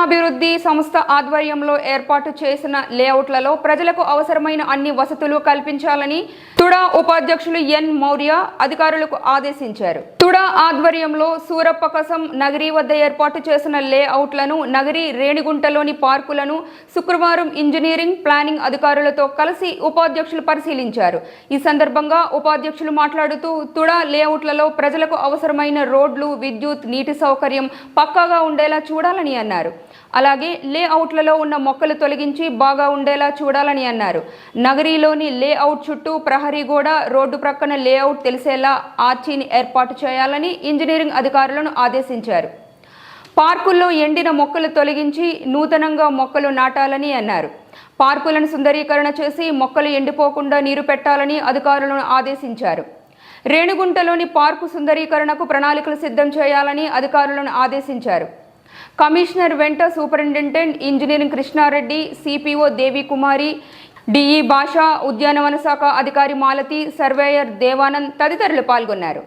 పట్టణాభివృద్ధి సంస్థ ఆధ్వర్యంలో ఏర్పాటు చేసిన లేఅవుట్లలో ప్రజలకు అవసరమైన అన్ని వసతులు కల్పించాలని తుడా ఉపాధ్యక్షులు ఎన్ మౌర్య అధికారులకు ఆదేశించారు. తుడా ఆధ్వర్యంలో సూరప్పకసం నగరి వద్ద ఏర్పాటు చేసిన లేఅవుట్లను, నగరి రేణిగుంటలోని పార్కులను శుక్రవారం ఇంజనీరింగ్, ప్లానింగ్ అధికారులతో కలిసి ఉపాధ్యక్షులు పరిశీలించారు. ఈ సందర్భంగా ఉపాధ్యక్షులు మాట్లాడుతూ తుడా లేఅవుట్లలో ప్రజలకు అవసరమైన రోడ్లు, విద్యుత్, నీటి సౌకర్యం పక్కాగా ఉండేలా చూడాలని అన్నారు. అలాగే లేఅవుట్లలో ఉన్న మొక్కలు తొలగించి బాగా ఉండేలా చూడాలని అన్నారు. నగరీలోని లేఅవుట్ చుట్టూ ప్రహరీ గోడ, రోడ్డు ప్రక్కన లేఅవుట్ తెలిసేలా ఆర్చీని ఏర్పాటు చేయాలని ఇంజనీరింగ్ అధికారులను ఆదేశించారు. పార్కుల్లో ఎండిన మొక్కలు తొలగించి నూతనంగా మొక్కలు నాటాలని అన్నారు. పార్కులను సుందరీకరణ చేసి మొక్కలు ఎండిపోకుండా నీరు పెట్టాలని అధికారులను ఆదేశించారు. రేణిగుంటలోని పార్కు సుందరీకరణకు ప్రణాళికలు సిద్ధం చేయాలని అధికారులను ఆదేశించారు. కమిషనర్ వెంట superintendent engineering Krishna Reddy, CPO Devi Kumari, DE Basha, ఉద్యానవన శాఖ అధికారి మాలతి, సర్వేయర్ దేవానంద్ తదితరులు పాల్గొన్నారు.